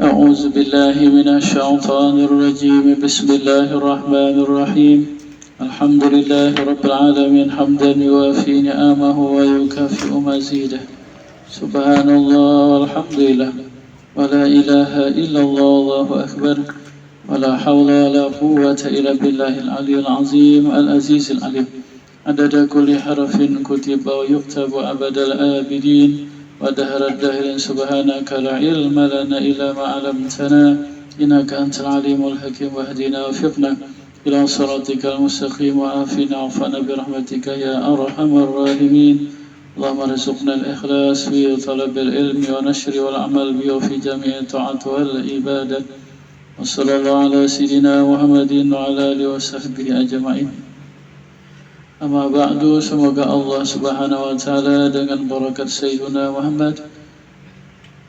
أعوذ بالله من الشيطان الرجيم بسم الله الرحمن الرحيم الحمد لله رب العالمين حمدا يوافي نعمه ويكافئ مزيده سبحان الله والحمد لله ولا إله إلا الله والله أكبر ولا حول ولا قوة إلا بالله العلي العظيم العزيز العليم عدد كل حرف كتب ويكتب أبد الآبدين ودهر الدهر سبحانك لا علم لنا إلا ما علمتنا إنك أنت العليم الحكيم واهدنا وفقنا إلى صراطك المستقيم وعافنا وعفنا برحمتك يا أرحم الراحمين اللهم ارزقنا الإخلاص في طلب العلم ونشر والعمل به وفي جميع الطاعات والعبادة وصلى الله على سيدنا محمد وعلى آله وصحبه أجمعين. Amma ba'du, semoga Allah Subhanahu wa taala dengan barakat Sayyidina Muhammad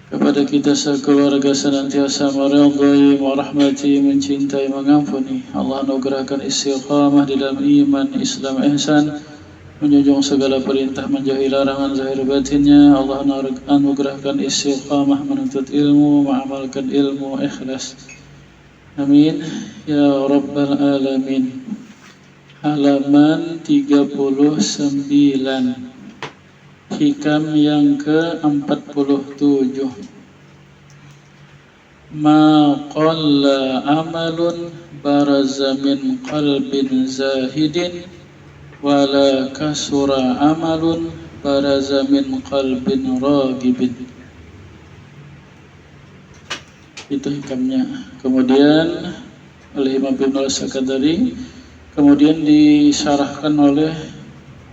kepada kita sekeluarga senantiasa meridhai, merahmati, mencintai, mengampuni. Allah anugerahkan istiqamah di dalam iman, Islam, ihsan, menjunjung segala perintah, menjauhi larangan zahir batinnya. Allah anugerahkan istiqamah menuntut ilmu, mengamalkan ilmu, ikhlas. Amin ya rabbal alamin. Halaman 39, hikam yang ke-47. Ma qalla amalun baraza min qalbin zahidin wala kasura amalun baraza min qalbin ragibin. Itu hikamnya. Kemudian oleh Imam Ibnu Al-Sakandari, kemudian disyarahkan oleh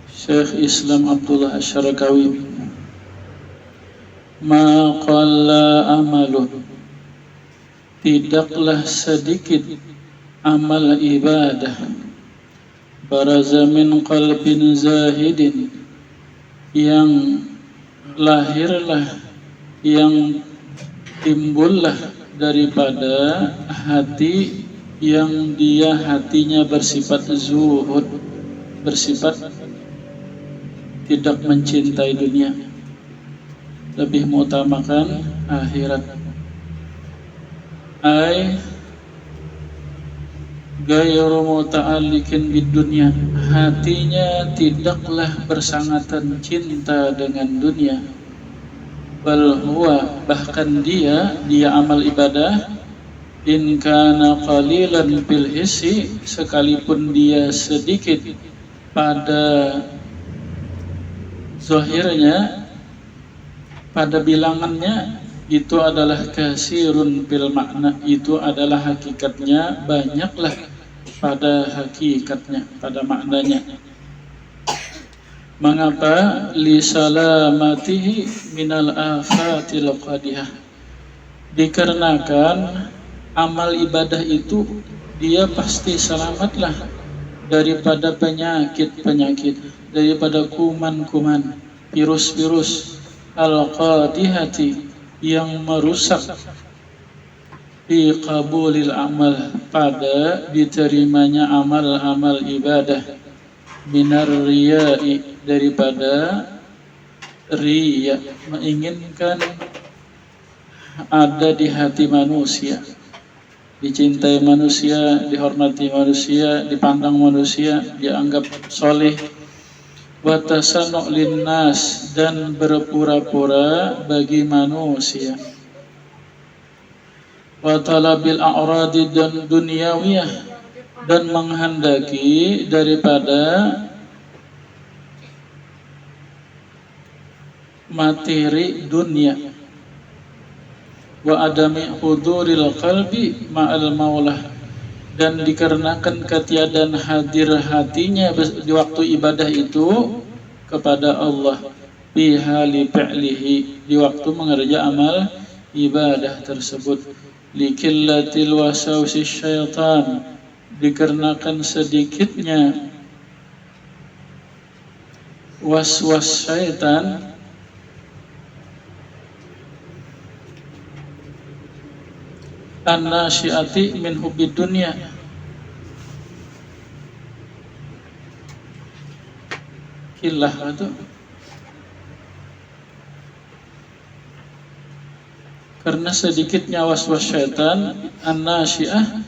Syekh Islam Abdullah Asy-Syarakawi. Ma qalla amalun, tidaklah sedikit amal ibadah, baraza min qalbin zahidin, yang lahirlah, yang timbullah daripada hati yang dia hatinya bersifat zuhud, bersifat tidak mencintai dunia, lebih mengutamakan akhirat. Ai ghairu muta'alliqin bid dunya, hatinya tidaklah bersangatan cinta dengan dunia. Bal huwa, bahkan dia amal ibadah, in kana qalilan bil hissi, sekalipun dia sedikit pada zahirnya, pada bilangannya, itu adalah kasirun bil makna, itu adalah hakikatnya banyaklah pada hakikatnya, pada maknanya. Mengapa? Li salamatihi minal afatil qadihah, dikarenakan amal ibadah itu dia pasti selamatlah daripada penyakit-penyakit, daripada kuman-kuman, virus-virus al-qadihati, yang merusak fi qabulil amal, pada diterimanya amal-amal ibadah, minar riya'i, daripada riya, menginginkan ada di hati manusia, dicintai manusia, dihormati manusia, dipandang manusia, dianggap soleh. Wa tasannu' linnas, dan berpura-pura bagi manusia. Wa talabil a'radi, dan dunyawiyah, dan menghendaki daripada materi dunia. Wa adami huduril qalbi ma'al maulah, dan dikarenakan ketiadaan hadir hatinya di waktu ibadah itu kepada Allah, fi hali fi'lihi, di waktu mengerja amal ibadah tersebut. Likillatil wasawsis syaitan, dikarenakan sedikitnya was-was syaitan, an-nasyiati min hubbid dunya, killah itu Karena sedikitnya was-was syaitan an-nasyi'ah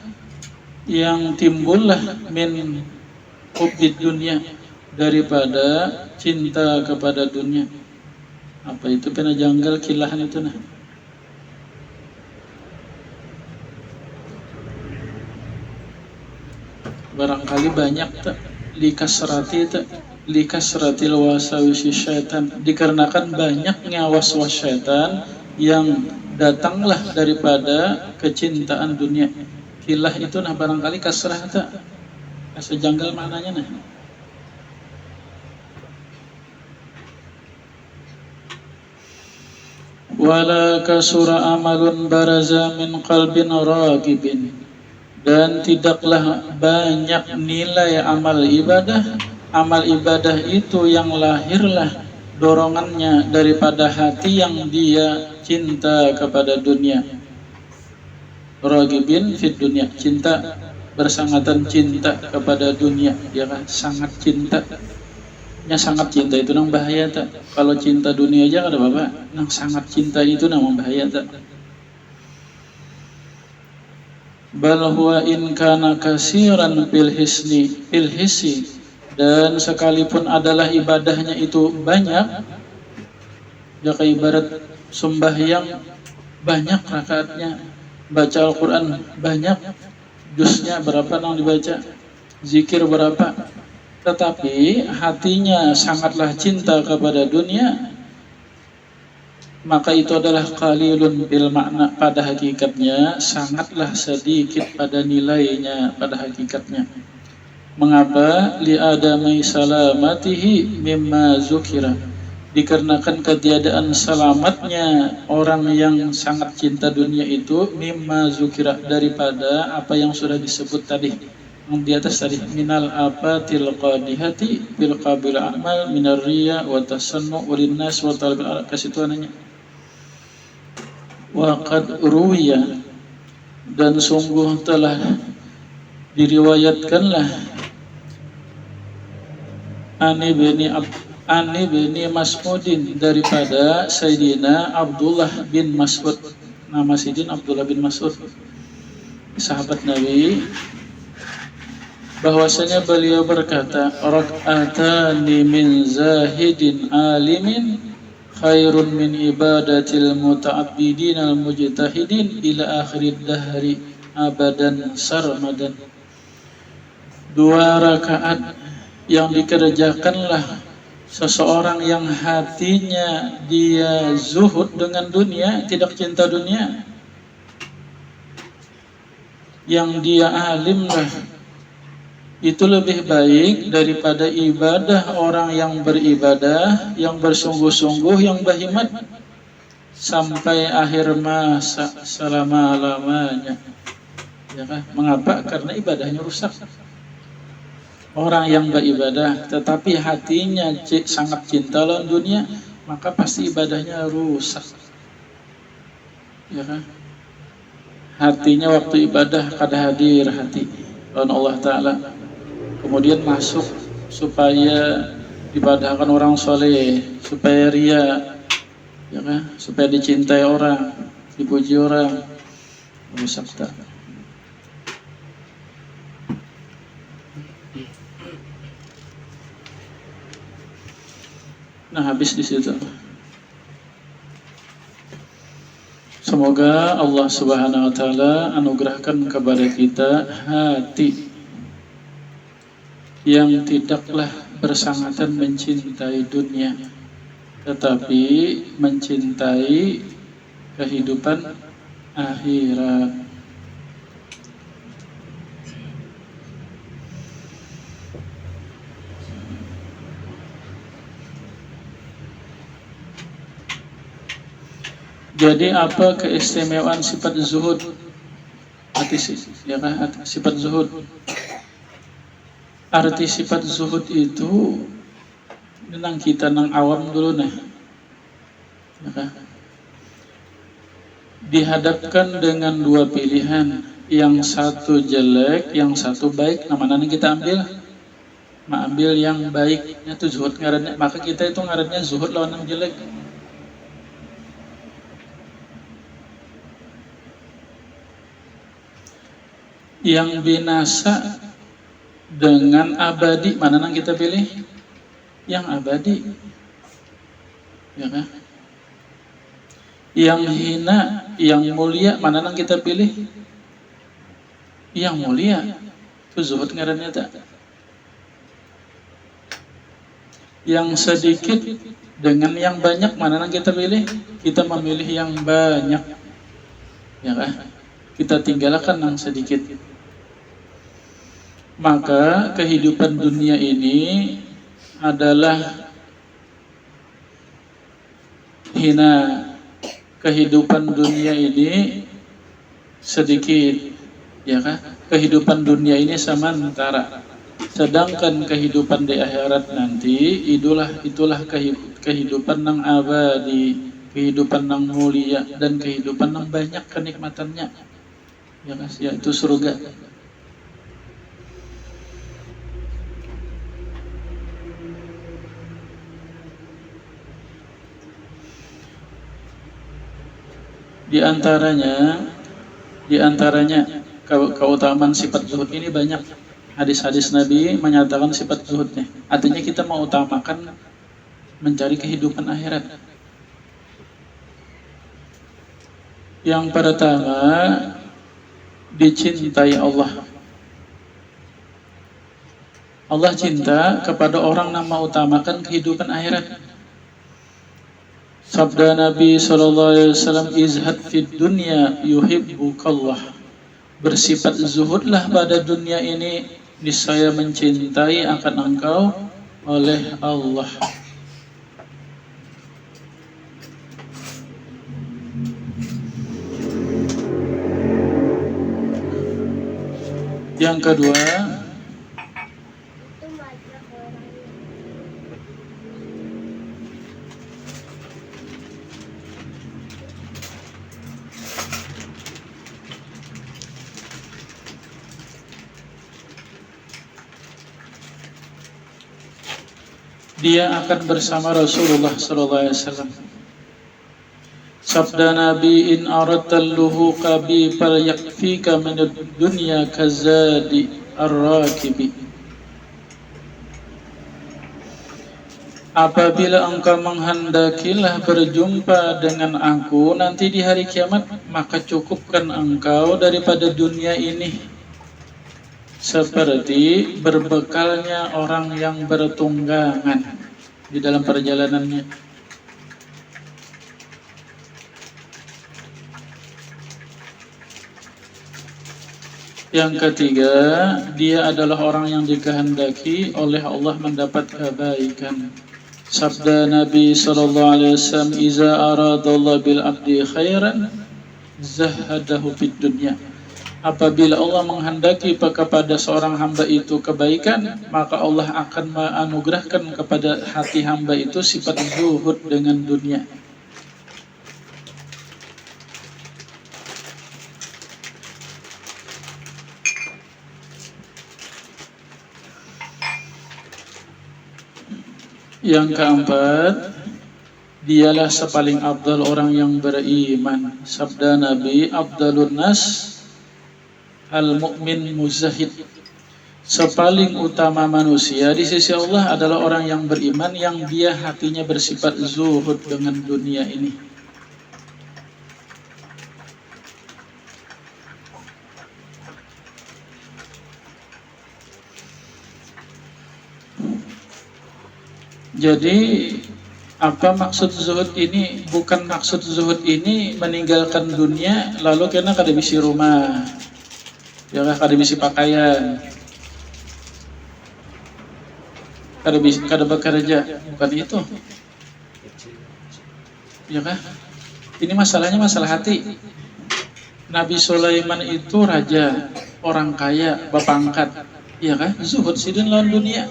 yang timbullah min hubbid dunia, daripada cinta kepada dunia. Apa itu pena janggal kilahan itu nah. Barangkali banyak tak likasratil wasawisi syaitan, dikarenakan banyaknya was-was syaitan yang datanglah daripada kecintaan dunia. Kilah itu nah barangkali kasrah tak, asa janggal maknanya nah. Wala kasura amalun baraza min qalbin ragibin, dan tidaklah banyak nilai amal ibadah itu yang lahirlah dorongannya daripada hati yang dia cinta kepada dunia. Ragibin fid dunia, cinta bersangatan cinta kepada dunia, ya kan? Sangat cinta. Nya sangat cinta itu nang bahaya tak? Kalau cinta dunia aja kada apa-apa, nang sangat cinta itu nang bahaya tak? Bal huwa in kana kasiran fil hissi, dan sekalipun adalah ibadahnya itu banyak, ya kayak ibarat sembahyang banyak rakaatnya, baca Al-Quran banyak, juznya berapa nang dibaca, zikir berapa, tetapi hatinya sangatlah cinta kepada dunia, maka itu adalah qalilun bil makna, pada hakikatnya sangatlah sedikit pada nilainya, pada hakikatnya. Mengapa? Li adamai salamatihi mimma zukira, dikarenakan ketiadaan selamatnya orang yang sangat cinta dunia itu, mimma zukira, daripada apa yang sudah disebut tadi di atas tadi, minal apatil qadihati bil qabil amal minar riya wa tasannu walin nas wa talab al kasituannya. Wa qad ruwiya, dan sungguh telah diriwayatkanlah ani bini Mas'udin, daripada Sayyidina Abdullah bin Mas'ud. Nama Sayyidina Abdullah bin Mas'ud, sahabat Nabi, bahwasanya beliau berkata, rak'atani min zahidin alimin khairun min ibadatil muta'abbidin al-mujtahidin ila akhirid dahri abadan sarmadan. 2 rakaat yang dikerjakanlah seseorang yang hatinya dia zuhud dengan dunia, tidak cinta dunia, yang dia alimlah, itu lebih baik daripada ibadah orang yang beribadah, yang bersungguh-sungguh, yang berhimmat sampai akhir masa selama-lamanya. Ya kan? Mengapa? Karena ibadahnya rusak. Orang yang beribadah tetapi hatinya sangat cinta lawan dunia, maka pasti ibadahnya rusak. Ya kan? Hatinya waktu ibadah kada hadir hati lawan Allah Ta'ala. Kemudian masuk supaya dibadahkan orang soleh, supaya ria, ya kan? Supaya dicintai orang, dipuji orang, rusak tak. Nah, habis di situ. Semoga Allah Subhanahu wa taala anugerahkan kepada kita hati yang tidaklah bersangatan mencintai dunia, tetapi mencintai kehidupan akhirat. Jadi apa keistimewaan sifat zuhud? Sifat zuhud. Arti sifat zuhud itu nang kita nang awam dulu nah. Ya, dihadapkan dengan 2 pilihan, yang satu jelek, yang satu baik. Nah, mana kita ambil? Ambil yang baiknya tuh zuhud ngarannya. Maka kita itu ngarannya zuhud lawan yang jelek. Yang binasa dengan abadi, mana yang kita pilih? Yang abadi, ya kan? Yang hina, yang mulia, mana yang kita pilih? Yang mulia. Itu zuhud ngarannya tak? Yang sedikit dengan yang banyak, mana yang kita pilih? Kita memilih yang banyak, ya kan? Kita tinggalkan yang sedikit. Maka kehidupan dunia ini adalah hina. Kehidupan dunia ini sedikit, ya kan? Kehidupan dunia ini sementara. Sedangkan kehidupan di akhirat nanti itulah kehidupan yang abadi, kehidupan yang mulia, dan kehidupan yang banyak kenikmatannya, ya kan? Yaitu surga. Di antaranya keutamaan sifat zuhud ini banyak. Hadis-hadis Nabi menyatakan sifat zuhudnya. Artinya kita mau utamakan mencari kehidupan akhirat. Yang pertama, dicintai Allah. Allah cinta kepada orang yang mengutamakan kehidupan akhirat. Sabda Nabi SAW, izhad fid dunya yuhibbukallah. Bersifat zuhudlah pada dunia ini, niscaya mencintai akan engkau oleh Allah. Yang kedua, dia akan bersama Rasulullah SAW. Sabda Nabi, in aradtal luhuqa bi falyakfika min ad-dunya kazadi ar-rakibi. Apabila engkau menghendakilah berjumpa dengan aku nanti di hari kiamat, maka cukupkan engkau daripada dunia ini seperti berbekalnya orang yang bertunggangan di dalam perjalanannya. Yang ketiga, dia adalah orang yang dikehendaki oleh Allah mendapat kebaikan. Sabda Nabi SAW, iza aradallah bil abdi khairan zahadahu fid dunya. Apabila Allah menghendaki kepada seorang hamba itu kebaikan, maka Allah akan menganugerahkan kepada hati hamba itu sifat zuhud dengan dunia. Yang keempat, dialah sepaling afdal orang yang beriman. Sabda Nabi, afdalun nas al-mu'min muzahid. Sepaling utama manusia di sisi Allah adalah orang yang beriman, yang dia hatinya bersifat zuhud dengan dunia ini. Jadi apa maksud zuhud ini? Bukan maksud zuhud ini meninggalkan dunia lalu kena kada bisi rumah, ya kada bisi pakaian, kada bekerja, bukan itu, ya kan? Ini masalahnya masalah hati. Nabi Sulaiman itu raja, orang kaya, bapangkat, ya kan? Zuhud sidin lawan dunia.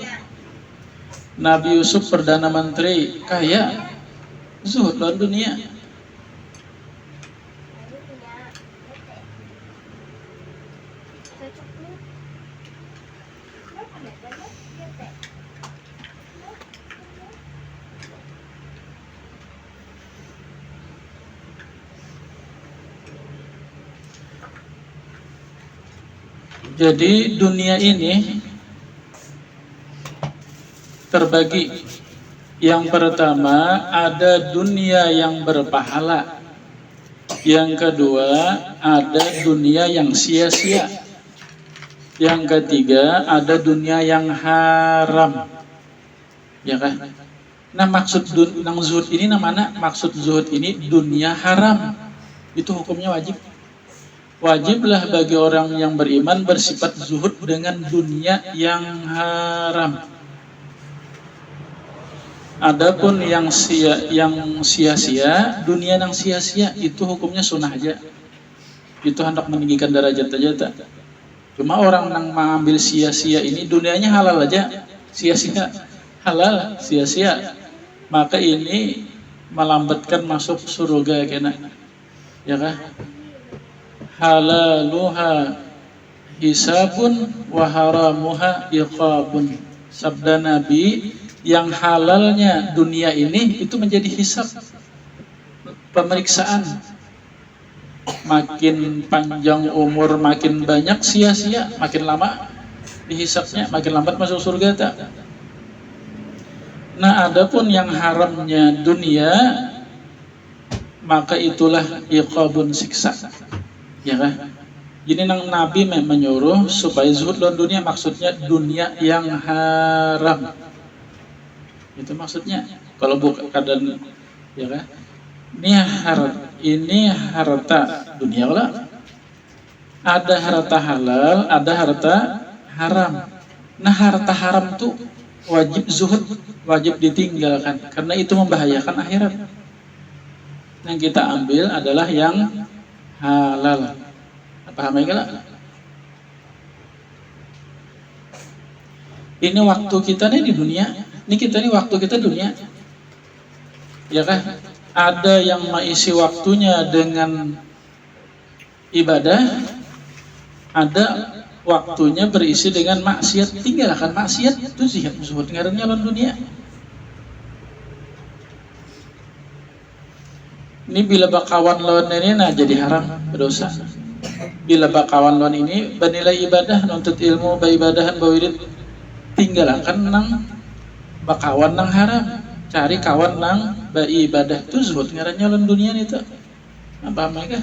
Nabi Yusuf perdana menteri, kaya, zuhud lawan dunia. Jadi dunia ini terbagi. Yang pertama ada dunia yang berpahala. Yang kedua ada dunia yang sia-sia. Yang ketiga ada dunia yang haram. Ya kan? Nah maksud zuhud ini namanya, maksud zuhud ini dunia haram. Itu hukumnya wajib. Wajiblah bagi orang yang beriman bersifat zuhud dengan dunia yang haram. Adapun yang sia-sia, dunia yang sia-sia itu hukumnya sunnah aja. Itu hendak meninggikan derajat aja tak. Cuma orang yang mengambil sia-sia ini dunianya halal aja, sia-sia, halal, sia-sia. Maka ini melambatkan masuk surga kena. Ya kan? Halaluha hisabun wa haramuha iqabun. Sabda Nabi, yang halalnya dunia ini itu menjadi hisab, pemeriksaan. Makin panjang umur, makin banyak sia-sia, makin lama dihisabnya, makin lambat masuk surga tak. Nah, adapun yang haramnya dunia, maka itulah iqabun, siksa. Ya kan? Jadi Nabi menyuruh supaya zuhud dalam dunia, maksudnya dunia yang haram. Itu maksudnya. Kalau bukan keadaan, ya kan? Ini harta dunia lah. Ada harta halal, ada harta haram. Nah, harta haram tuh wajib zuhud, wajib ditinggalkan karena itu membahayakan akhirat. Yang kita ambil adalah yang halal. Paham ya? Ini waktu kita nih di dunia. Ini kita nih waktu kita dunia. Ya kan? Ada yang mengisi waktunya dengan ibadah, ada waktunya berisi dengan maksiat. Tinggalkan maksiat, itu zuhud ngarannya lawan dunia. Ini bila bakawan lawan ini nah jadi haram, berdosa. Bila bakawan lawan ini bernilai ibadah, nuntut ilmu, baibadahan, bawirid, tinggalkan nang bakawan nang haram. Cari kawan nang beribadah, itu zuhud ngarannya lawan dunia itu. Apa mereka?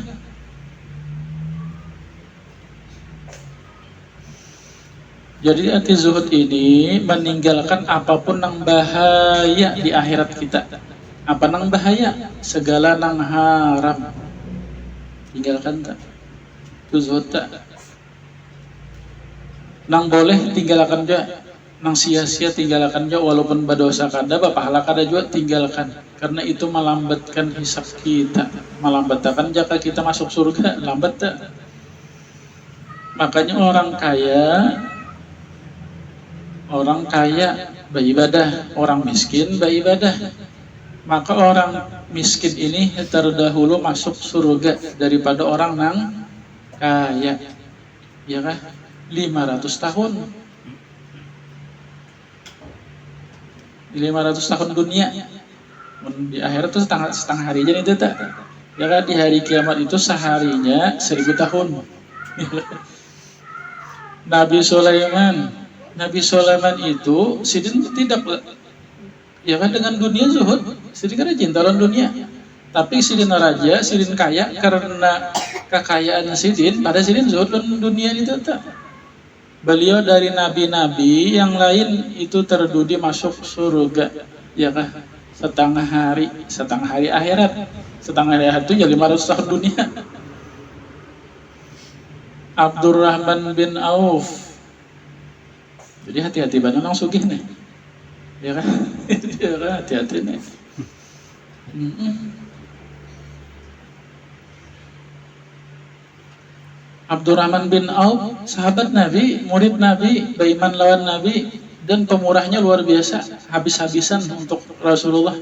Jadi arti zuhud ini meninggalkan apapun yang bahaya di akhirat kita. Apa nang bahaya? Segala nang haram. Tinggalkan tak. Itu zuhud tak. Nang boleh tinggalkan juga. Nang sia-sia tinggalkan juga, walaupun berdosa kada, pahala kada juga tinggalkan. Karena itu melambatkan hisab kita. Melambatkan jika kita masuk surga, lambat tak. Makanya orang kaya beribadah, orang miskin beribadah. Maka orang miskin ini terdahulu masuk surga daripada orang yang kaya. Ya kan? 500 tahun. 500 tahun dunia. Di akhirat itu setengah hari aja itu tak. Ya kan, di hari kiamat itu seharinya 1000 tahun. Nabi Sulaiman itu sidin tidak, ya kan, dengan dunia zuhud. Sidin kan cinta lawan dunia. Tapi sidin raja, sidin kaya karena kekayaan sidin, pada sidin zuhud lawan dunia itu tak. Beliau dari nabi-nabi yang lain itu terdudi masuk surga, ya kan? Setengah hari akhirat. Setengah hari akhirat itu ya 500 tahun dunia. Abdurrahman bin Auf. Jadi hati-hati banget orang sugih nih. Ya kan? Ya kan, hati-hati nih. Abdurrahman bin Auf, sahabat Nabi, murid Nabi, beriman lawan Nabi, dan pemurahnya luar biasa, habis-habisan untuk Rasulullah.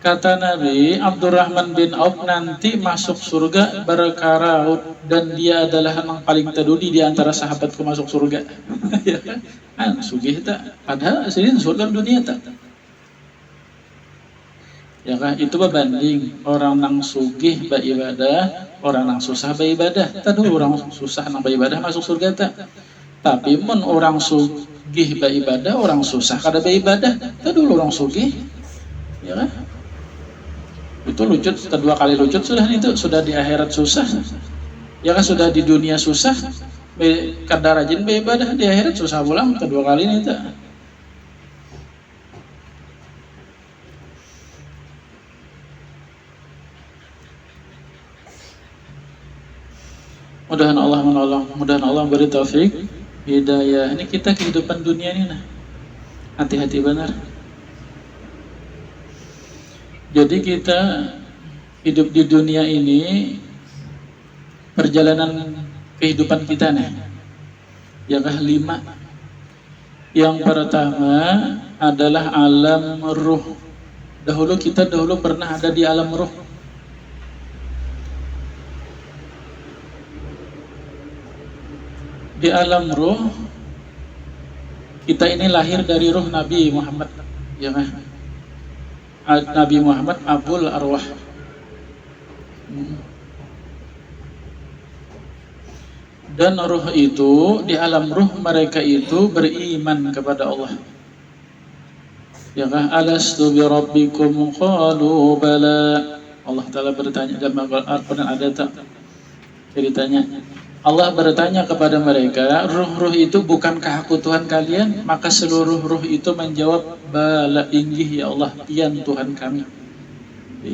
Kata Nabi, Abdurrahman bin Auf nanti masuk surga berkaraut, dan dia adalah yang paling terdudi di antara sahabatku masuk surga. Ya kan? Sugih tak? Padahal aslinya surga dunia tak. Ya kan itu berbanding orang nang sugih beribadah, orang nang susah beribadah. Tadi orang susah nang beribadah masuk surga tak. Tapi mun orang sugih beribadah, orang susah kada beribadah. Tadi orang sugih, ya kan? Itu lucut, kedua kali lucut sudah itu, sudah di akhirat susah. Ya kan sudah di dunia susah, kada rajin beribadah, di akhirat susah pulang kedua kali ini itu. Mudahan Allah menolong, mudahan Allah beri taufik, hidayah. Ini kita kehidupan dunia ini nah. Hati-hati benar. Jadi kita hidup di dunia ini, perjalanan kehidupan kita nih, yang ke-5. Yang pertama adalah alam ruh. Dahulu pernah ada di alam ruh. Di alam ruh kita ini lahir dari ruh Nabi Muhammad, ya kan? Nabi Muhammad Abul Arwah. Dan ruh itu, di alam ruh mereka itu beriman kepada Allah. Ya kan? Alastu bi rabbikum qalu bala. Allah Ta'ala bertanya dalam Al-Quran, ada tak ceritanya? Allah bertanya kepada mereka, ruh-ruh itu bukankah aku Tuhan kalian? Maka seluruh ruh itu menjawab, bala inggih ya Allah, pian Tuhan kami.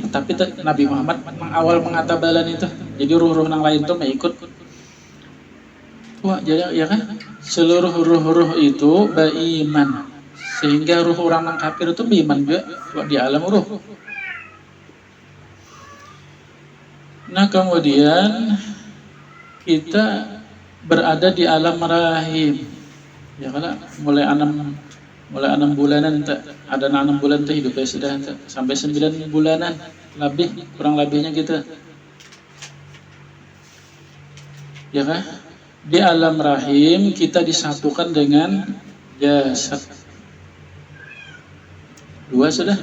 Tapi Nabi Muhammad awal mengata balan itu, jadi ruh-ruh yang lain itu mengikut. Wah, jadi ya kan, seluruh ruh-ruh itu beriman, sehingga ruh orang yang kafir itu beriman juga di alam ruh. Nah kemudian kita berada di alam rahim, ya kan, mulai 6 bulanan ada 6 bulan tuh hidupnya sudah sampai 9 bulanan lebih, kurang lebihnya kita, ya kan? Di alam rahim kita disatukan dengan jasad. 2 sudah.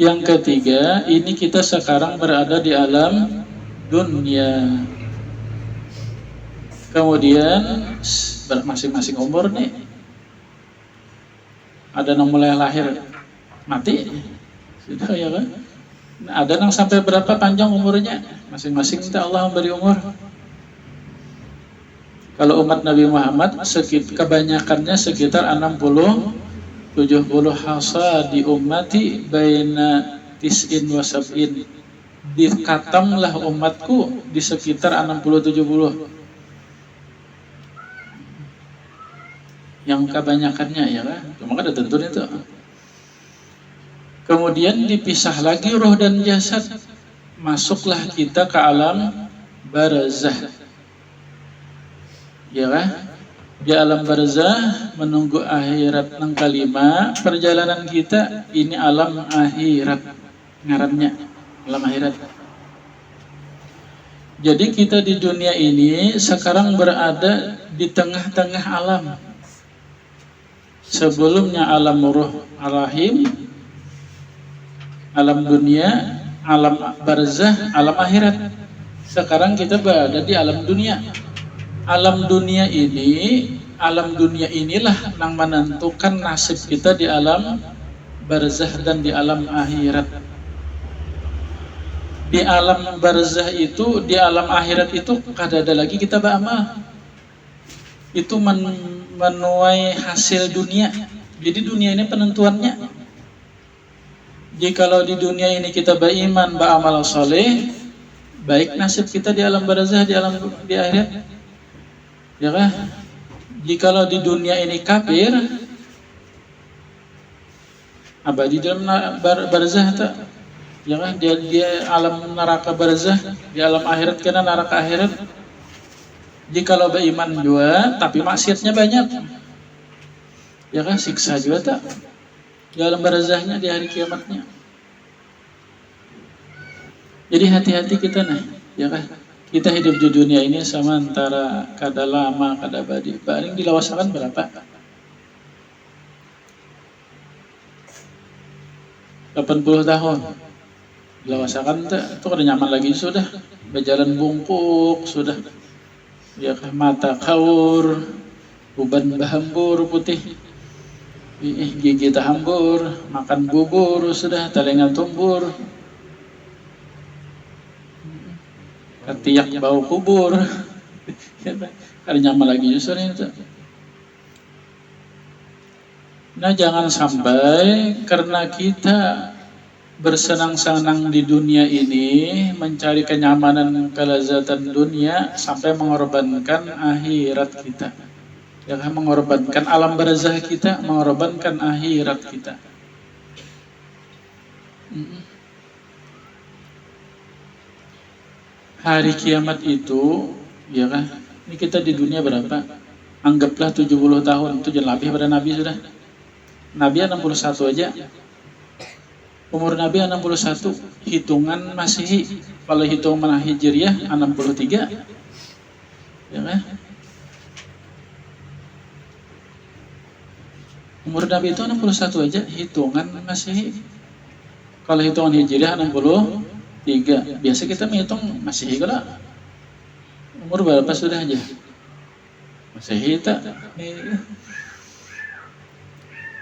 Yang ketiga, ini kita sekarang berada di alam dunia. Kemudian masing-masing umur nih, ada yang mulai lahir mati, sudah ya kan? Ada yang sampai berapa panjang umurnya, masing-masing minta Allah memberi umur. Kalau umat Nabi Muhammad kebanyakannya sekitar 60-70 hasa di ummati baina tis'in wa sab'in. Dikatamlah umatku di sekitar 60-70. Yang kebanyakannya ya kan, cuma ada tentu itu. Kemudian dipisah lagi roh dan jasad, masuklah kita ke alam barzah, ya kan? Di alam barzah menunggu akhirat yang kelima. Perjalanan kita ini alam akhirat, ngarannya alam akhirat. Jadi kita di dunia ini sekarang berada di tengah-tengah alam. Sebelumnya alam ruh rahim, alam dunia, alam barzah, alam akhirat. Sekarang kita berada di alam dunia. Alam dunia inilah yang menentukan nasib kita di alam barzah dan di alam akhirat. Di alam barzah itu, di alam akhirat itu kada ada lagi kita beramal. Itu menuai hasil dunia. Jadi dunia ini penentuannya. Jikalau di dunia ini kita beriman, beramal soleh, baik nasib kita di alam barzah, di akhirat. Ya kan? Jikalau di dunia ini kafir, abadi dalam barzah tak? Ya kan? Dia alam neraka barzah, di alam akhirat kena neraka akhirat. Jikalau beriman juga, tapi maksiatnya banyak, ya kan, siksa juga tak di alam barzahnya, di hari kiamatnya. Jadi hati-hati kita nih, ya kan. Kita hidup di dunia ini sama antara kada lama, kada badi. Paling dilawasakan berapa? 80 tahun. Lawasakan itu kada nyaman lagi sudah, berjalan bungkuk sudah, ya mata kaur, uban bahambur putih, gigi tahambur, makan bubur sudah, telinga tumbur, ketiak bau kubur, kada nyaman lagi sudah itu. Nah, jangan sampai karena kita bersenang-senang di dunia ini, mencari kenyamanan, kelezatan dunia, sampai mengorbankan akhirat kita. Ya, mengorbankan alam barzah kita, mengorbankan akhirat kita. Hari kiamat itu, ya kan? Ini kita di dunia berapa? Anggaplah 70 tahun, itu jangan lebih pada Nabi sudah. Nabi 61 aja. Umur Nabi 61, hitungan Masehi. Kalau hitungan Hijriah 63. Ya kan? Umur Nabi itu 61 aja, hitungan Masehi. Kalau hitungan Hijriah 63. Biasa kita menghitung Masehi kalau umur berapa sudah aja? Masehi tak?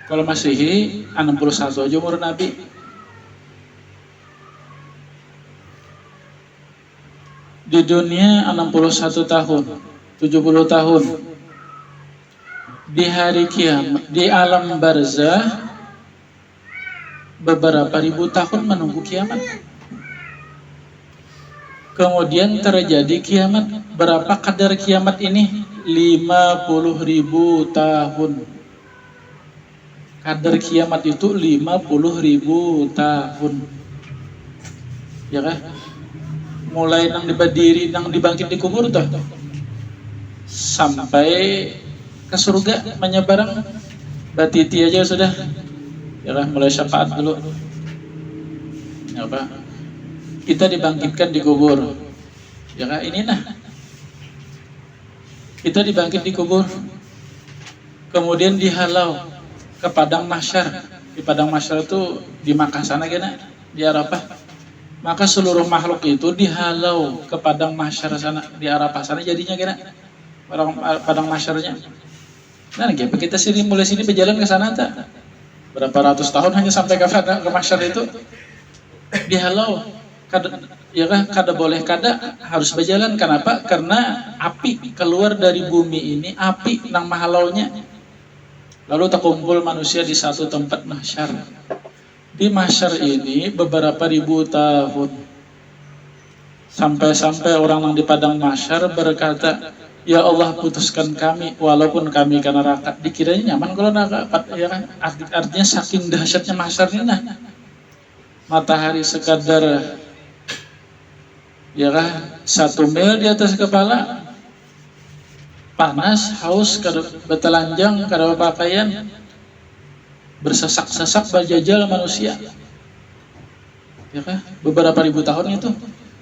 Kalau Masehi 61 aja umur Nabi. Di dunia 61 tahun, 70 tahun. Di hari kiamat, di alam barzah beberapa ribu tahun menunggu kiamat. Kemudian terjadi kiamat. Berapa kadar kiamat ini? 50.000 tahun. Kadar kiamat itu 50.000 tahun. Ya kan? Mulai nang diberdiri, nang dibangkit di kubur tuh, sampai ke surga menyebarang batiti aja sudah. Ya kan? Mulai syafaat dulu. Apa? Kita dibangkitkan di kubur. Ya kan? Ini nah. Kita dibangkit di kubur. Kemudian dihalau ke padang mahsyar. Di padang mahsyar itu di Makkah sana gana, di Arafah. Maka seluruh makhluk itu dihalau ke padang mahsyar sana, di Arafah sana jadinya gana, padang mahsyarnya. Nah, kita sini mulai sini berjalan ke sana tak? Berapa ratus tahun hanya sampai ke mahsyar itu dihalau. Ya kan, kada boleh kada harus berjalan. Kenapa? Karena api keluar dari bumi ini, api nang mahalaunya. Lalu terkumpul manusia di satu tempat mahsyar. Di mahsyar ini beberapa ribu tahun. Sampai-sampai orang yang di padang mahsyar berkata, "Ya Allah, putuskan kami walaupun kami ke neraka." Dikiranya nyaman kalau neraka, ya kan? Artinya saking dahsyatnya mahsyar ini nah. Matahari sekadar ya kan 1 mil di atas kepala. Panas, haus, kada betelanjang, kada berpakaian, bersesak-sesak berjajal manusia. Ya kan? Beberapa ribu tahun itu.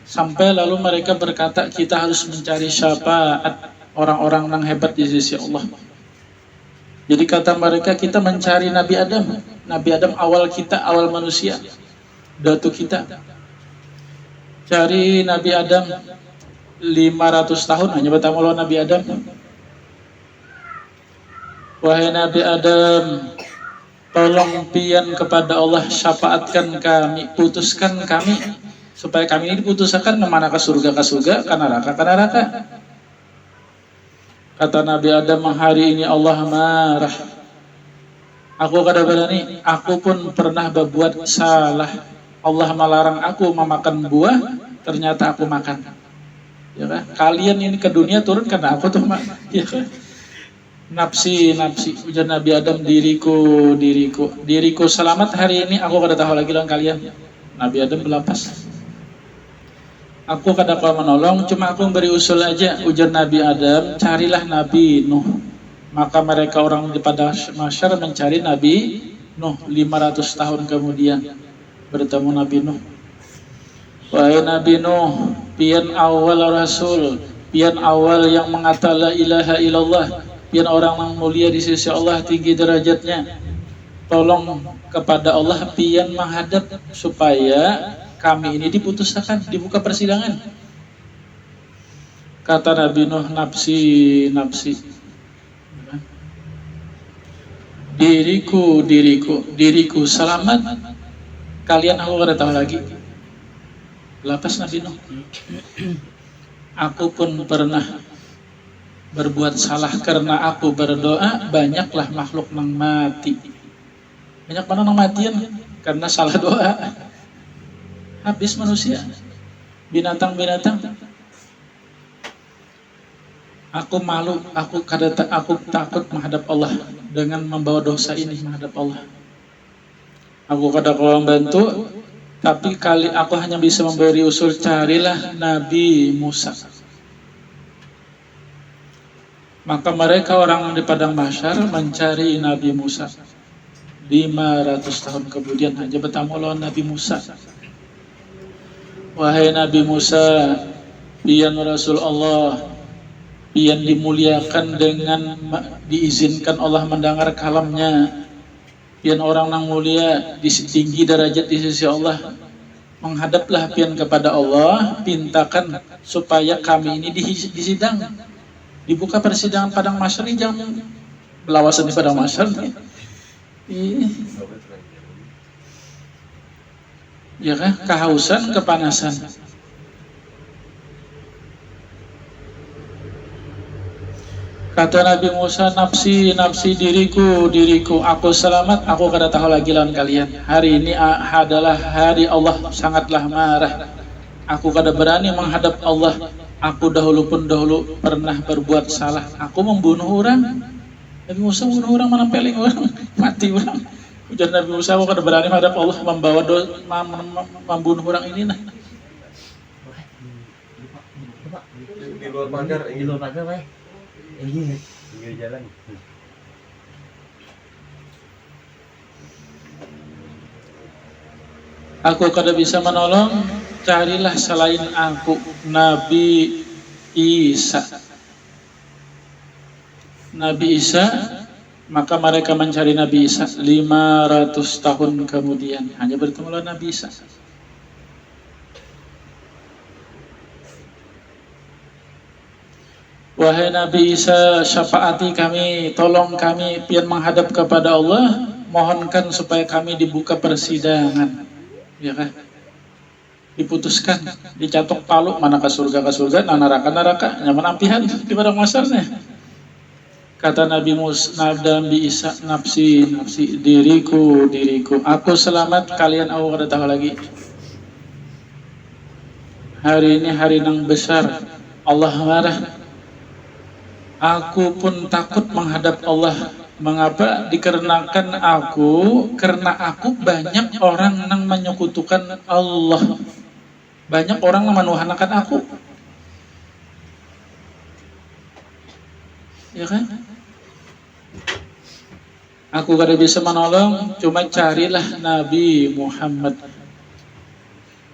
Sampai lalu mereka berkata, kita harus mencari syafaat orang-orang yang hebat di sisi Allah. Jadi kata mereka, kita mencari Nabi Adam. Nabi Adam awal kita, awal manusia. Datu kita. Cari Nabi Adam 500 tahun hanya bertemu Nabi Adam. Wahai Nabi Adam, tolong pian kepada Allah, syafaatkan kami, putuskan kami, supaya kami ini diputuskan kemana, ke surga, ke neraka. Kata Nabi Adam, hari ini Allah marah. Aku kada berani, aku pun pernah berbuat salah. Allah melarang aku memakan buah, ternyata aku makan. Ya kan? Kalian ini ke dunia turun karena aku tuh ya kan? Nafsi, ujar Nabi Adam, diriku selamat hari ini, aku kada tahu lagi lawan kalian. Nabi Adam berlapas. Aku kada kau menolong, cuma aku beri usul aja, ujar Nabi Adam, carilah Nabi Nuh. Maka mereka orang di padang mahsyar mencari Nabi Nuh. 500 tahun kemudian bertemu Nabi Nuh. Wahai Nabi Nuh, pian awal rasul, pian awal yang mengata la ilaha illallah, pian orang yang mulia di sisi Allah, tinggi derajatnya. Tolong kepada Allah pian menghadap supaya kami ini diputuskan, dibuka persidangan. Kata Nabi Nuh, nafsi, nafsi. Diriku, diriku, diriku selamat. Kalian aku kada tahu lagi. Lapas Nabi Nuh. Aku pun pernah berbuat salah karena aku berdoa, banyaklah makhluk yang mati. Banyak mana yang matian karena salah doa. Habis manusia, binatang-binatang. Aku malu, aku takut menghadap Allah dengan membawa dosa ini menghadap Allah. Aku kada kalau membantu, tapi kali aku hanya bisa memberi usul, carilah Nabi Musa. Maka mereka orang di padang mahsyar mencari Nabi Musa. 500 tahun kemudian hanya bertemu lawan Nabi Musa. Wahai Nabi Musa, pian Rasul Allah, pian dimuliakan dengan diizinkan Allah mendengar kalamnya, pian orang yang mulia tinggi derajat di sisi Allah. Menghadaplah pian kepada Allah, pintakan supaya kami ini disidang, dibuka persidangan padang mahsyar ini, jangan belawasan di padang mahsyar nih. Ya kan, kehausan, kepanasan. Kata Nabi Musa, nafsi, nafsi, diriku, diriku, aku selamat, aku kada tahu lagi lawan kalian. Hari ini adalah hari Allah sangatlah marah. Aku kada berani menghadap Allah. Aku dahulu pernah berbuat salah. Aku membunuh orang. Nabi Musa membunuh orang, menempelin orang, mati orang. Ujar Nabi Musa, aku kada berani menghadap Allah membunuh orang ini. Nah. Di luar pagar, Pak. Ini pinggir jalan. Aku kada bisa menolong, carilah selain aku Nabi Isa. Nabi Isa, maka mereka mencari Nabi Isa 500 tahun kemudian. Hanya bertemulah Nabi Isa. Wahai Nabi Isa, syafaati kami, tolong kami pian menghadap kepada Allah, mohonkan supaya kami dibuka persidangan. Ya kan? Diputuskan, dicatok palu, mana ke surga, neraka, nyaman ampihan di padang mahsyarnya. Kata Nabi Isa, nafsi, nafsi, diriku, diriku, aku selamat, kalian aku kada tahu lagi. Hari ini hari yang besar, Allah marah. Aku pun takut menghadap Allah. Mengapa? Dikarenakan karena aku banyak orang yang menyekutukan Allah. Banyak orang yang menuhankan aku. Ya kan? Aku kada bisa menolong, cuma carilah Nabi Muhammad.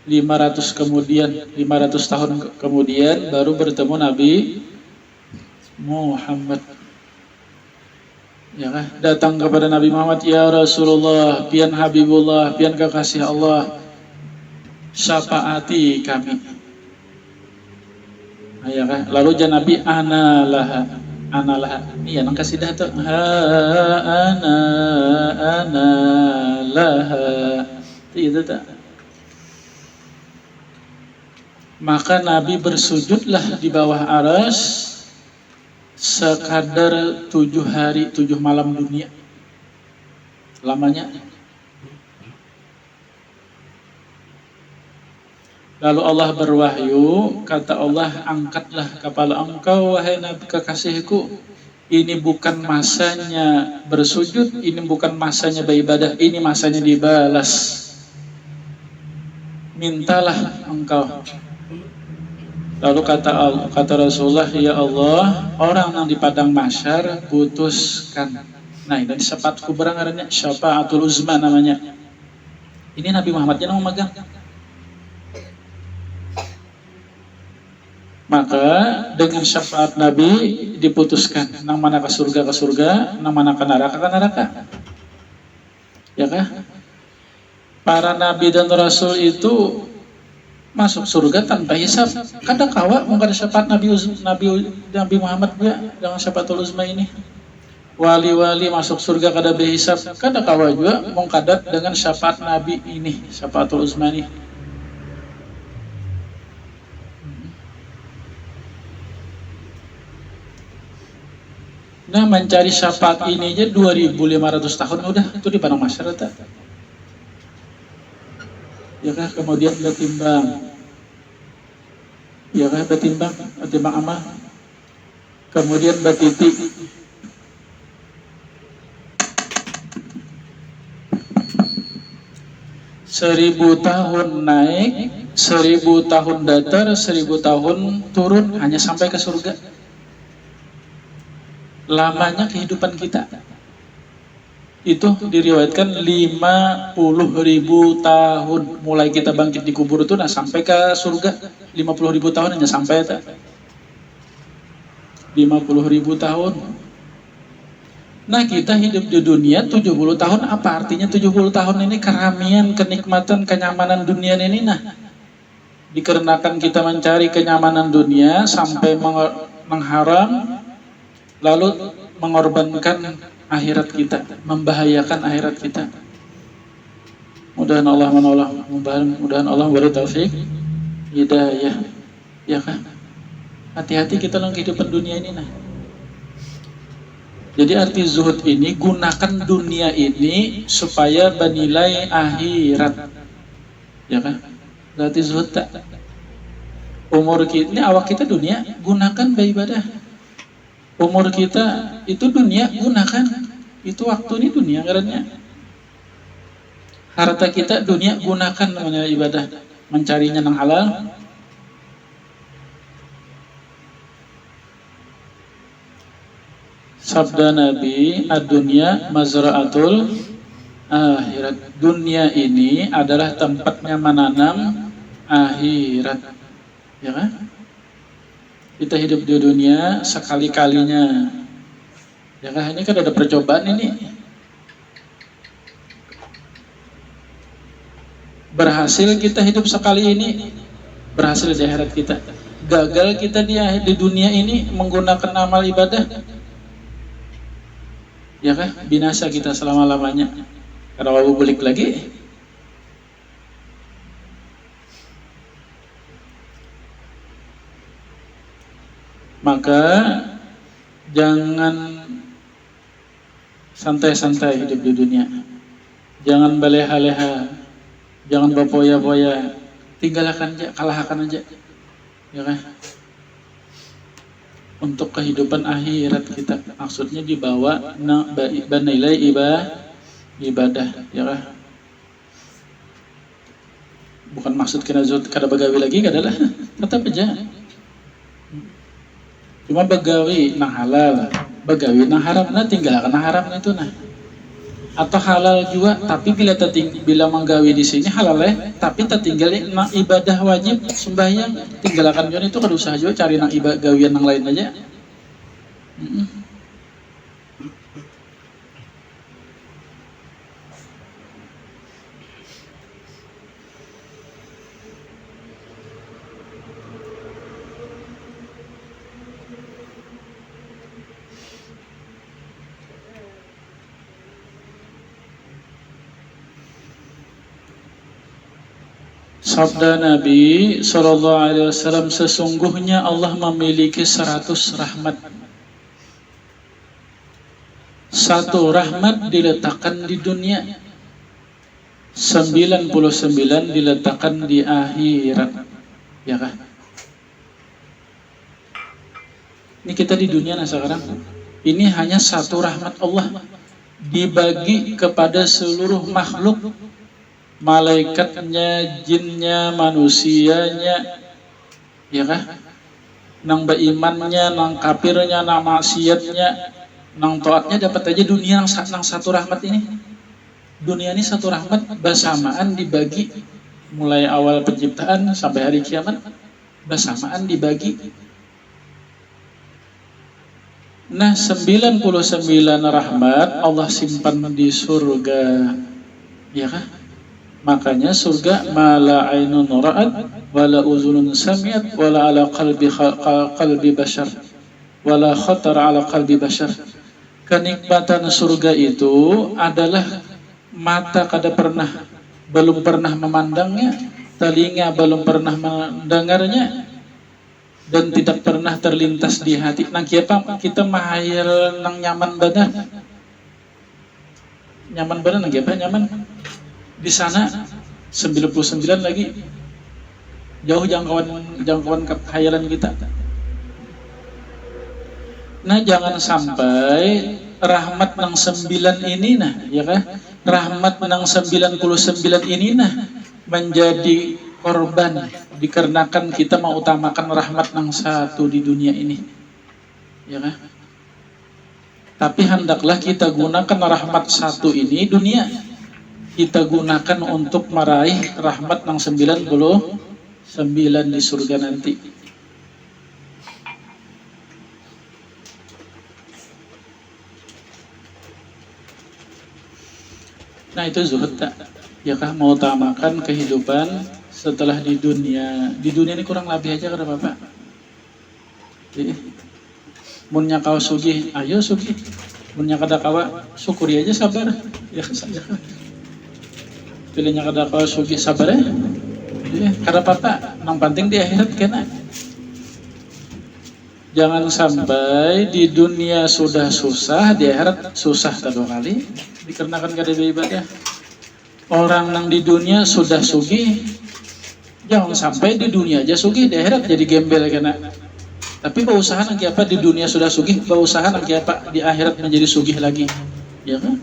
500 tahun kemudian baru bertemu Nabi Muhammad. Ya kan? Datang kepada Nabi Muhammad, ya Rasulullah, pian Habibullah, pian kekasih Allah, syafaati kami. Ya kan? Lalu jangan Nabi analah. Iya nang kasih data. Analah. Itu tak. Maka Nabi bersujudlah di bawah aras sekadar 7 hari 7 malam dunia lamanya. Lalu Allah berwahyu, kata Allah, angkatlah kepala engkau wahai Nabi kekasihku. Ini bukan masanya bersujud, ini bukan masanya beribadah, ini masanya dibalas. Mintalah engkau. Lalu kata Rasulullah, ya Allah, orang yang di padang mahsyar putuskan. Nah, ini syafaat kubra ngarannya, syafaatul uzma namanya. Ini Nabi Muhammad yang memegang. Maka dengan syafaat Nabi diputuskan nang mana ke surga, nang mana ke neraka. Ya kan? Para nabi dan rasul itu masuk surga tanpa hisab. Kada kawa mungkin syafaat Nabi Muhammad juga dengan syafaatul uzma ini. Wali-wali masuk surga kada berhisab. Kada kawa juga mungkadat dengan syafaat Nabi ini, syafaatul uzma ini. Nah, mencari syafaat ini aja 2500 tahun udah itu di padang masyarakat. Ya kah, kemudian bertimbang. Ya kah, bertimbang amal. Kemudian bertitik. Seribu tahun naik, 1000 tahun datar, 1000 tahun turun, hanya sampai ke surga. Lamanya kehidupan kita itu diriwayatkan 50.000 tahun mulai kita bangkit di kubur itu sampai ke surga. 50.000 tahun hanya sampai tak 50.000 tahun. Nah, kita hidup di dunia 70 tahun. Apa artinya 70 tahun ini? Keramian, kenikmatan, kenyamanan dunia ini. Nah, dikarenakan kita mencari kenyamanan dunia sampai mengharam, lalu mengorbankan akhirat kita, membahayakan akhirat kita. Mudahan Allah menolong, mudahan Allah beri taufik, hidayah, ya kan? Hati-hati kita dalam kehidupan dunia ini. Nah, jadi arti zuhud ini, gunakan dunia ini supaya bernilai akhirat, ya kan? Berarti zuhud tak? Umur kita ini, awak kita dunia, gunakan beribadah. Umur kita itu dunia, gunakan itu waktu ini dunia karena harta kita dunia, gunakan namanya ibadah, mencarinya yang halal. Sabda Nabi, ad-dunya mazra'atul akhirat. Dunia ini adalah tempatnya menanam akhirat, ya kan? Kita hidup di dunia sekali-kalinya, ya kan? Ini kan ada percobaan ini. Berhasil kita hidup sekali ini, berhasil di akhirat kita. Gagal kita di dunia ini menggunakan amal ibadah, ya kan? Binasa kita selama-lamanya. Karena wabu balik lagi. Maka jangan santai-santai hidup di dunia. Jangan baleha-leha, jangan berpoya-poya. Tinggalkan aja, kalahkan aja, ya kan? Untuk kehidupan akhirat kita, maksudnya dibawa bernilai ibadah, ya kan? Bukan maksud kena zuhud kada begawi lagi, kadalah tetap aja. Cuma begawi nang halal, begawi nang haram, nah tinggalkan nang haram itu nah. Atau halal juga, tapi bila menggawi di sini halal tapi tertinggal nang ibadah wajib sembahyang, tinggalkan juga itu kada usah juga cari nang gawian nang lain aja. Sabda Nabi SAW, sesungguhnya Allah memiliki 100 rahmat. Satu rahmat diletakkan di dunia, 99 diletakkan di akhirat, ya kan? Ini kita di dunia nah sekarang. Ini hanya satu rahmat Allah dibagi kepada seluruh makhluk, malaikatnya, jinnya, manusianya, ya kan? Nang berimannya, nang kafirnya, nang maksiatnya, nang taatnya, dapat aja dunia nang satu rahmat ini. Dunia ini satu rahmat bersamaan dibagi, mulai awal penciptaan sampai hari kiamat bersamaan dibagi. Nah, 99 rahmat Allah simpan di surga, ya kan? Makanya surga mala ainun ra'at wala uzunun sami'at wala ala qalbi bashar wala khatar ala qalbi bashar. Kenikmatan surga itu adalah mata belum pernah memandangnya, telinga belum pernah mendengarnya, dan tidak pernah terlintas di hati. Nang kiapa kita mahayal nang nyaman badan nang kiapa nyaman di sana 99 lagi jauh jangkauan khayalan kita. Nah, jangan sampai rahmat nang 9 ini ya kan, rahmat nang 99 ini menjadi korban dikarenakan kita mengutamakan rahmat nang 1 di dunia ini, ya kan? Tapi hendaklah kita gunakan rahmat 1 ini dunia, kita gunakan untuk meraih rahmat nang 99 di surga nanti. Nah, itu zuhud tak? Ya kah, mengutamakan kehidupan setelah di dunia. Di dunia ini kurang lebih aja kada Bapak. Munnya kau sugih, ayo sugih. Munnya kada kawa, syukuri aja, sabar. Ya saja. Pilihnya kada kawa sugih, sabar ya. Kada apa-apa, nang penting di akhirat kena. Jangan sampai di dunia sudah susah, di akhirat susah 2 kali dikarenakan kada beribadah. Orang yang di dunia sudah sugih, jangan sampai di dunia aja sugih, di akhirat jadi gembel kena. Tapi berusaha nang apa di dunia sudah sugih, berusaha nang apa di akhirat menjadi sugih lagi, ya kan?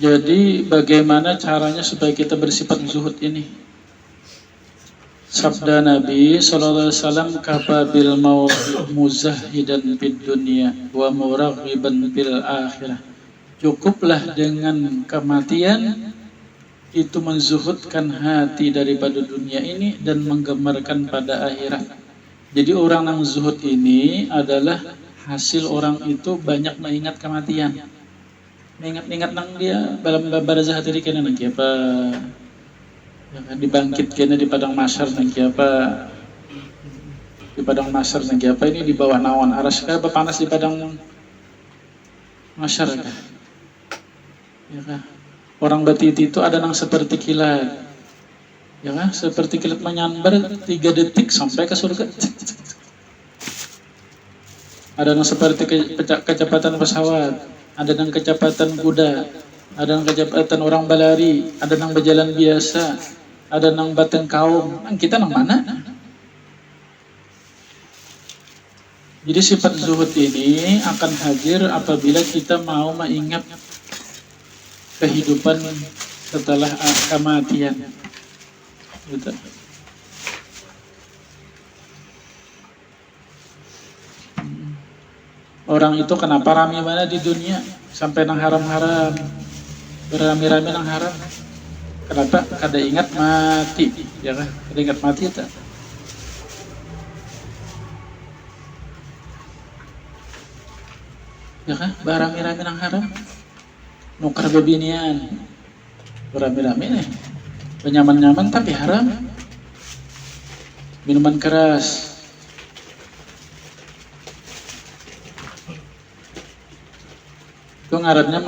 Jadi bagaimana caranya supaya kita bersifat zuhud ini? Sabda Nabi sallallahu alaihi wasallam, kafa bil maut muzahidan fid dunya wa muraghiban fil akhirah. Cukuplah dengan kematian itu menzuhudkan hati daripada dunia ini dan menggemarkan pada akhirat. Jadi orang yang zuhud ini adalah hasil orang itu banyak mengingat kematian. Ingat-ingat nang dia dalam barzah tadi kena nang apa ya kan, dibangkit kena di padang mahsyar nang apa, di padang mahsyar nang apa ini di bawah nawan aras ka panas di padang mahsyar ka, ya kan. Orang batiti itu ada nang seperti kilat, ya kan, seperti kilat menyambar 3 detik sampai ke surga. Ada nang seperti kecepatan pesawat, ada yang kecepatan kuda, ada yang kecepatan orang balari, ada yang berjalan biasa, ada yang batang kaum. Kita nang mana? Jadi sifat zuhud ini akan hadir apabila kita mau mengingat kehidupan setelah kematian. Betul. Orang itu kenapa rame mana di dunia sampai nang haram-haram, berami-rami nang haram? Kenapa? Kada ingat mati, ya kan? Kada ingat mati tak? Ya kan? Berami-rami nang haram, nukar bebinian, berami-rami nih, benyaman-nyaman tapi haram, minuman keras. Itu ngarannya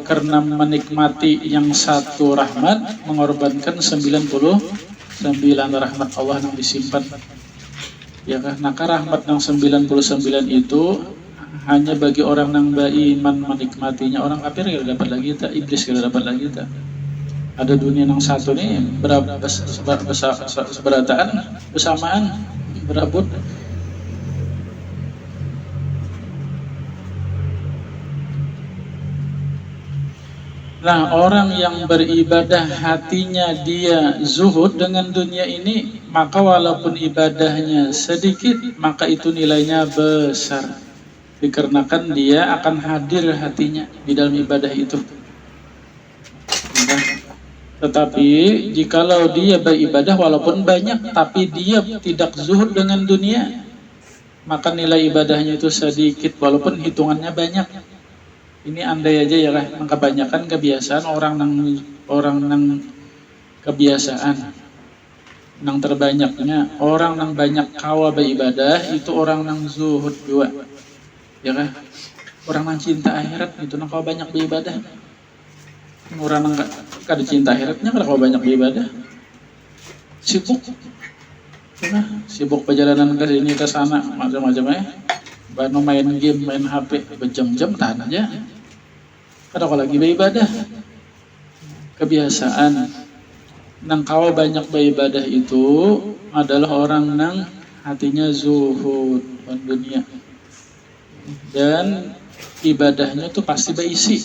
karena menikmati yang 1 rahmat, mengorbankan 99 rahmat Allah yang disimpan. Ya kan? Maka rahmat yang 99 itu hanya bagi orang yang beriman menikmatinya. Orang kafir tidak dapat lagi, tak iblis tidak dapat lagi, tak. Ada dunia yang 1 nih seberataan bersamaan berabut. Nah, orang yang beribadah hatinya dia zuhud dengan dunia ini, maka walaupun ibadahnya sedikit, maka itu nilainya besar. dikarenakan dia akan hadir hatinya di dalam ibadah itu. Tetapi jikalau dia beribadah walaupun banyak tapi dia tidak zuhud dengan dunia, maka nilai ibadahnya itu sedikit walaupun hitungannya banyak. Ini andai aja ya lah, kebanyakan kebiasaan orang nang kebiasaan nang terbanyaknya orang nang banyak kawa beribadah itu orang nang zuhud juga, ya kan? Orang nang cinta akhirat itu nang kawa banyak beribadah. Orang nang kada cinta akhiratnya kada kawa banyak beribadah. Sibuk, ya, sibuk perjalanan ke sini ke sana macam-macam ya. Bano main game, main HP berjam-jam tahan aja. Kada kawa lagi beribadah. Kebiasaan nang kawa banyak beribadah itu adalah orang nang hatinya zuhud pada dunia dan ibadahnya itu pasti berisi.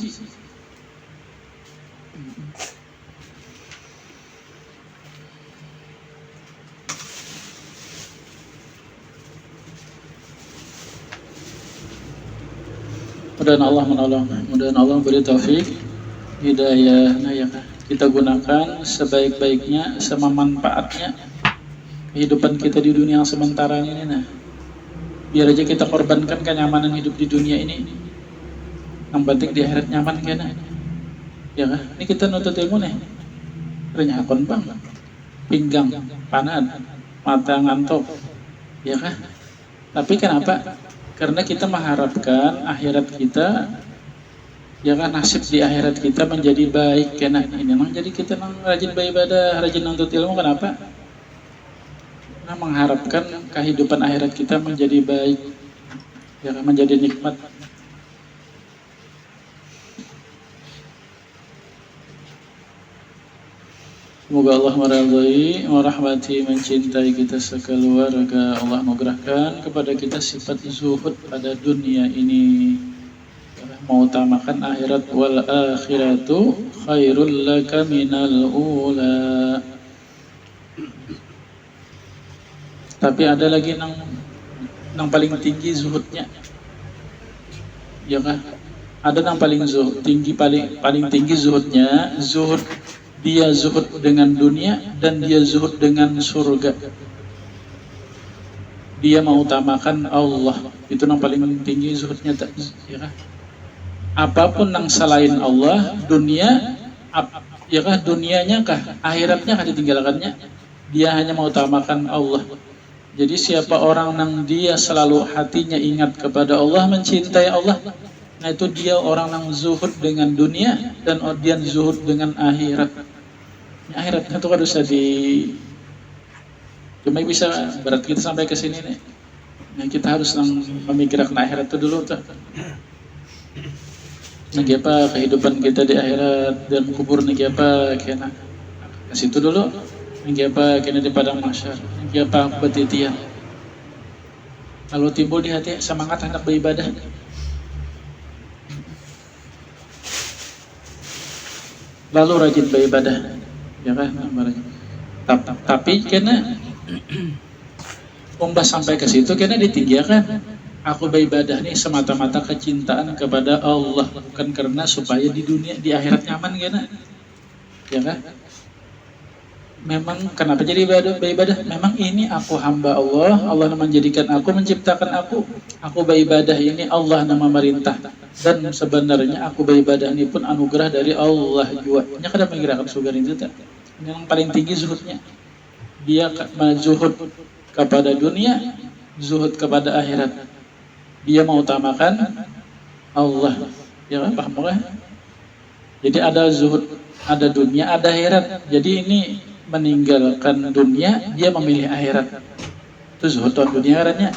Mudah-mudahan Allah menolong, mudah-mudahan Allah beri taufik hidayah. Nah ya kita gunakan sebaik-baiknya, semanfaatnya kehidupan kita di dunia yang sementara ini. Nah, biar aja kita korbankan kenyamanan hidup di dunia ini. Yang penting di akhirat nyaman kan? Ya kan? Ini kita nuntut ilmu nih. Renyahkan bang, pinggang, panad, mata ngantuk, ya kan? Tapi kenapa? Karena kita mengharapkan akhirat kita, ya kan, nasib di akhirat kita menjadi baik. Karena ini memang jadi kita rajin beribadah, rajin nuntut ilmu. Kenapa? Nah, mengharapkan kehidupan akhirat kita menjadi baik, ya kan, menjadi nikmat. Semoga Allah meridai, merahmati, mencintai kita sekeluarga. Allah mengerahkan kepada kita sifat zuhud pada dunia ini, mengutamakan akhirat. Wal akhiratu khairul laka minal ula. Tapi ada lagi nang paling tinggi zuhudnya, ya kan? Ada nang paling tinggi, paling tinggi zuhudnya. Zuhud, dia zuhud dengan dunia dan dia zuhud dengan surga. Dia mengutamakan Allah, itu nang paling tinggi zuhudnya, ya kan? Apapun nang selain Allah, dunia, ya kan, dunianya kah, akhiratnya kah ditinggalkannya, dia hanya mengutamakan Allah. Jadi siapa orang nang dia selalu hatinya ingat kepada Allah, mencintai Allah, nah itu dia orang nang zuhud dengan dunia dan dia zuhud dengan akhirat. Akhiratnya itu kan bisa cuma bisa berat kita sampai ke sini nih. Nah kita harus memikirkan akhirat itu dulu tuh. Nah apa kehidupan kita di akhirat dan kubur nih apa kena ke situ dulu. Nih apa kena di padang mahsyar. Nih apa betitian. Lalu timbul di hati semangat hendak beribadah. Lalu rajin beribadah, ya kan? Tapi kena umbah sampai ke situ kena ditinggalkan. Aku beribadah nih semata-mata kecintaan kepada Allah, bukan karena supaya di dunia, di akhirat nyaman kena, ya kan? Memang kenapa jadi beribadah? Memang ini aku hamba Allah, Allah yang menjadikan aku, menciptakan aku beribadah ini Allah yang memerintah. Dan sebenarnya aku beribadah ini pun anugerah dari Allah juga. Ini kadang menggerakkan surga itu tak? Ini yang paling tinggi zuhudnya. Dia zuhud kepada dunia, zuhud kepada akhirat. Dia mengutamakan Allah. Ya kan, paham kan? Jadi ada zuhud, ada dunia, ada akhirat. Jadi ini meninggalkan dunia, dia memilih akhirat. Itu zuhud dunia akhiratnya.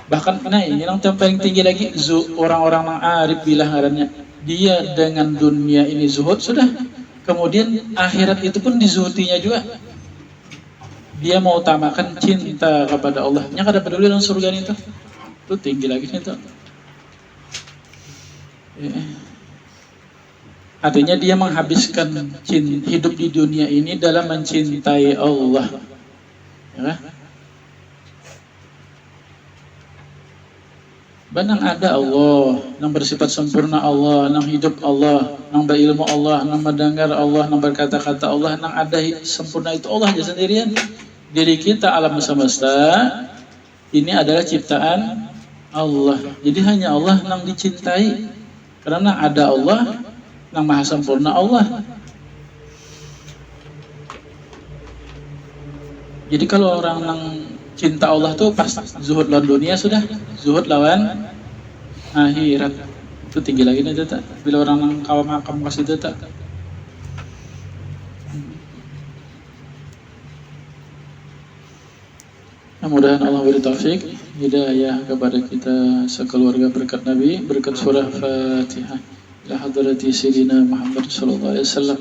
Bahkan nah ini yang paling tinggi lagi, orang-orang yang arif bilang ngarannya, dia dengan dunia ini zuhud sudah, kemudian akhirat itu pun dizuhutinya juga. Dia mau utamakan cinta kepada Allah, nya kada peduli dengan surga itu tinggi lagi itu. Artinya dia menghabiskan hidup di dunia ini dalam mencintai Allah, ya. Banang ada Allah, nang bersifat sempurna Allah, nang hidup Allah, nang berilmu Allah, nang mendengar Allah, nang berkata-kata Allah, nang ada sempurna itu Allah aja sendirian. Diri kita alam semesta ini adalah ciptaan Allah. Jadi hanya Allah nang dicintai. Karena ada Allah, nang maha sempurna Allah. Jadi kalau orang nang cinta Allah tuh pas zuhud lawan dunia sudah, zuhud lawan akhirat. Itu tinggi lagi nih tak. Bila orang nang makam kasih itu tak. Mudah-mudahan Allah beri taufik hidayah kepada kita sekeluarga berkat Nabi, berkat surah Fatihah. La hadrati Sayyidina Muhammad sallallahu alaihi wasallam.